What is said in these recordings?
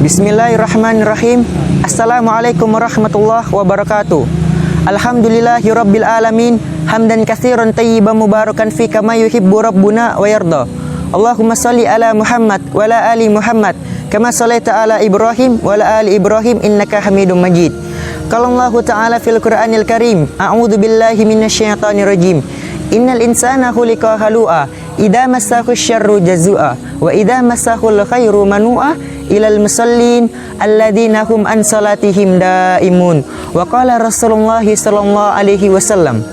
Bismillahirrahmanirrahim. Assalamualaikum warahmatullahi wabarakatuh. Alhamdulillahirabbil alamin. Hamdan katsiran tayyiban mubarakan fi kama yuhibbu rabbuna wa yarda. Allahumma shalli ala Muhammad wa ala ali Muhammad kama shallaita ala Ibrahim wa ala ali Ibrahim innaka Hamidum Majid. Qala Allah Ta'ala fil Qur'anil Karim, a'udzu billahi minasyaitonir rajim. Innal insana khuliqa halu'a, idza massahu syarru jazua, wa idza massahu khairu manua, ilal musallin alladzina hum an salatihim daimun. Wa qala Rasulullah sallallahu alaihi wasallam,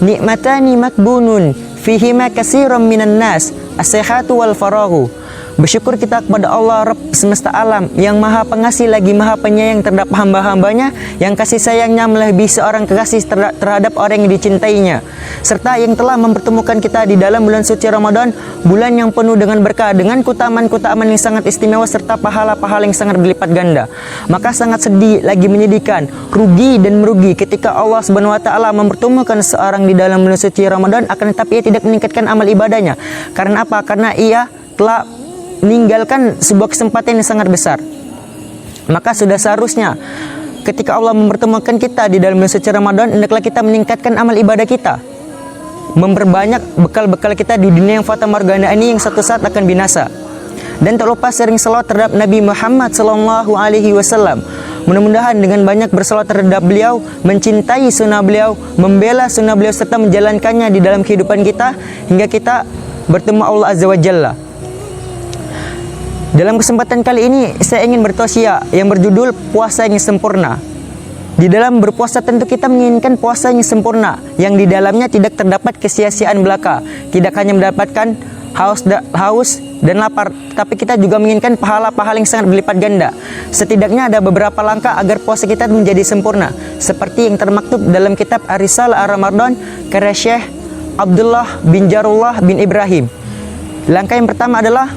nikmatani makbunun fihima katsiran minan nas, as-sihhatu wal farahu. Bersyukur kita kepada Allah Rabb semesta alam yang maha pengasih lagi maha penyayang terhadap hamba-hambanya, yang kasih sayangnya melebihi seorang kekasih terhadap orang yang dicintainya, serta yang telah mempertemukan kita di dalam bulan suci Ramadan, bulan yang penuh dengan berkah, dengan keutamaan-keutamaan yang sangat istimewa serta pahala-pahala yang sangat berlipat ganda. Maka sangat sedih lagi menyedihkan, rugi dan merugi ketika Allah Subhanahu wa taala mempertemukan seorang di dalam bulan suci Ramadan, akan tetapi ia tidak meningkatkan amal ibadahnya. Karena apa? Karena ia telah meninggalkan sebuah kesempatan yang sangat besar. Maka sudah seharusnya ketika Allah mempertemukan kita di dalam bulan suci Ramadan, hendaklah kita meningkatkan amal ibadah kita, memperbanyak bekal-bekal kita di dunia yang fata morgana ini yang satu saat akan binasa. Dan tak lupa sering selawat terhadap Nabi Muhammad sallallahu alaihi wasallam. Mudah-mudahan dengan banyak berselawat terhadap beliau, mencintai sunnah beliau, membela sunnah beliau serta menjalankannya di dalam kehidupan kita hingga kita bertemu Allah Azza wa Jalla. Dalam kesempatan kali ini saya ingin bertausiah yang berjudul puasa yang sempurna. Di dalam berpuasa tentu kita menginginkan puasa yang sempurna, yang di dalamnya tidak terdapat kesia-siaan belaka, tidak hanya mendapatkan haus dan lapar, tapi kita juga menginginkan pahala-pahala yang sangat berlipat ganda. Setidaknya ada beberapa langkah agar puasa kita menjadi sempurna, seperti yang termaktub dalam kitab Ar-Risalah Ar-Ramadan karya Syekh Abdullah bin Jarullah bin Ibrahim. Langkah yang pertama adalah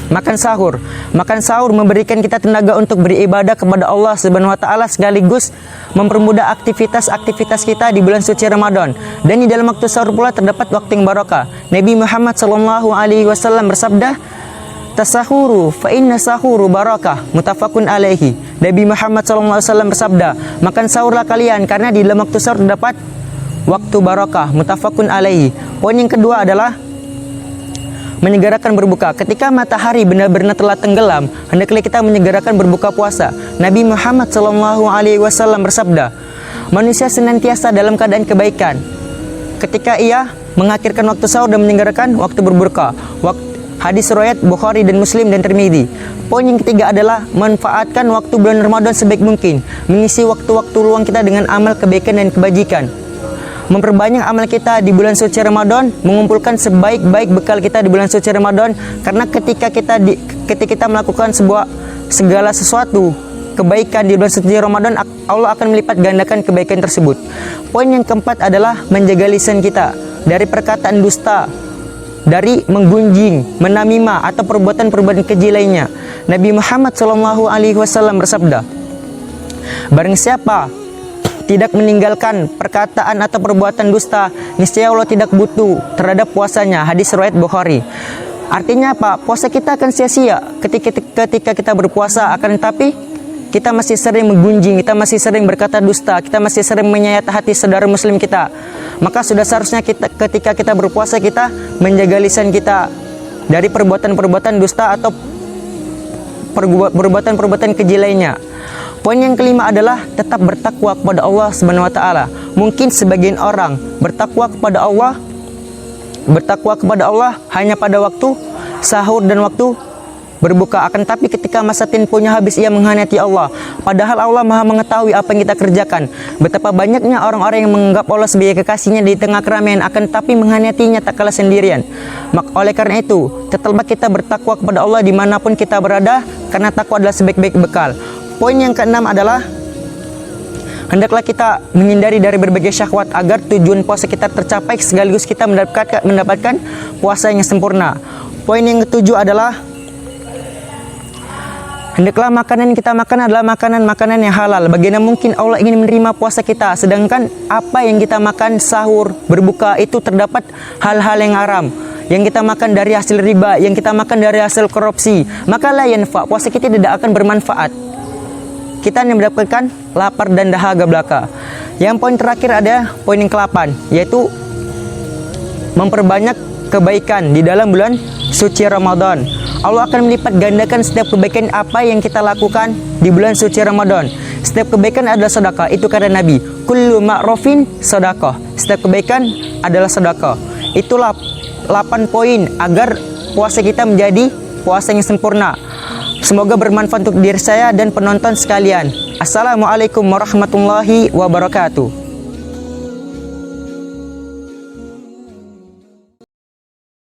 makan sahur. Makan sahur memberikan kita tenaga untuk beribadah kepada Allah Subhanahu wa taala, sekaligus mempermudah aktivitas-aktivitas kita di bulan suci Ramadan. Dan di dalam waktu sahur pula terdapat waktu yang barokah. Nabi Muhammad sallallahu alaihi wasallam bersabda, "Tasahuru fa inna sahuru barakah." Muttafaqun alaihi. Nabi Muhammad sallallahu alaihi wasallam bersabda, "Makan sahurlah kalian karena di dalam waktu sahur terdapat waktu barakah." Muttafaqun alaihi. Poin yang kedua adalah menyegerakan berbuka. Ketika matahari benar-benar telah tenggelam, hendaklah kita menyegerakan berbuka puasa. Nabi Muhammad sallallahu alaihi wasallam bersabda, manusia senantiasa dalam keadaan kebaikan ketika ia mengakhirkan waktu sahur dan menyegerakan waktu berbuka. Hadis riwayat Bukhari dan Muslim dan Tirmidzi. Poin yang ketiga adalah manfaatkan waktu bulan Ramadan sebaik mungkin, mengisi waktu-waktu luang kita dengan amal kebaikan dan kebajikan. Memperbanyak amal kita di bulan suci Ramadan, mengumpulkan sebaik-baik bekal kita di bulan suci Ramadan, karena ketika kita melakukan segala sesuatu kebaikan di bulan suci Ramadan, Allah akan melipat gandakan kebaikan tersebut. Poin yang keempat adalah menjaga lisan kita dari perkataan dusta, dari menggunjing, menamimah atau perbuatan-perbuatan keji lainnya. Nabi Muhammad SAW bersabda, barang siapa tidak meninggalkan perkataan atau perbuatan dusta, niscaya Allah tidak butuh terhadap puasanya. Hadis riwayat Bukhari. Artinya apa? Puasa kita akan sia-sia ketika kita berpuasa, akan tetapi kita masih sering menggunjing, kita masih sering berkata dusta, kita masih sering menyayat hati saudara muslim kita. Maka sudah seharusnya ketika kita berpuasa, kita menjaga lisan kita dari perbuatan-perbuatan dusta atau perbuatan-perbuatan keji lainnya. Poin yang kelima adalah tetap bertakwa kepada Allah Subhanahu wa taala. Mungkin sebagian orang bertakwa kepada Allah hanya pada waktu sahur dan waktu berbuka, akan tapi ketika masa tempohnya habis ia mengkhianati Allah. Padahal Allah Maha mengetahui apa yang kita kerjakan. Betapa banyaknya orang-orang yang menganggap Allah sebagai kekasihnya di tengah keramaian, akan tapi mengkhianatinya tak kalah sendirian. Oleh karena itu, tetaplah kita bertakwa kepada Allah dimanapun kita berada, karena takwa adalah sebaik-baik bekal. Poin yang keenam adalah hendaklah kita menghindari dari berbagai syahwat agar tujuan puasa kita tercapai, sekaligus kita mendapatkan puasa yang sempurna. Poin yang ketujuh adalah hendaklah makanan yang kita makan adalah makanan-makanan yang halal. Bagaimana mungkin Allah ingin menerima puasa kita, sedangkan apa yang kita makan sahur, berbuka itu terdapat hal-hal yang haram, yang kita makan dari hasil riba, yang kita makan dari hasil korupsi, maka la yanfa, puasa kita tidak akan bermanfaat. Kita hanya mendapatkan lapar dan dahaga belaka. Yang poin terakhir ada poin yang ke-8, yaitu memperbanyak kebaikan di dalam bulan suci Ramadan. Allah akan melipat gandakan setiap kebaikan apa yang kita lakukan di bulan suci Ramadan. Setiap kebaikan adalah sedekah. Itu kata Nabi, kullu ma'rufin sedekah. Setiap kebaikan adalah sedekah. Itulah 8 poin agar puasa kita menjadi puasa yang sempurna. Semoga bermanfaat untuk diri saya dan penonton sekalian. Assalamualaikum warahmatullahi wabarakatuh.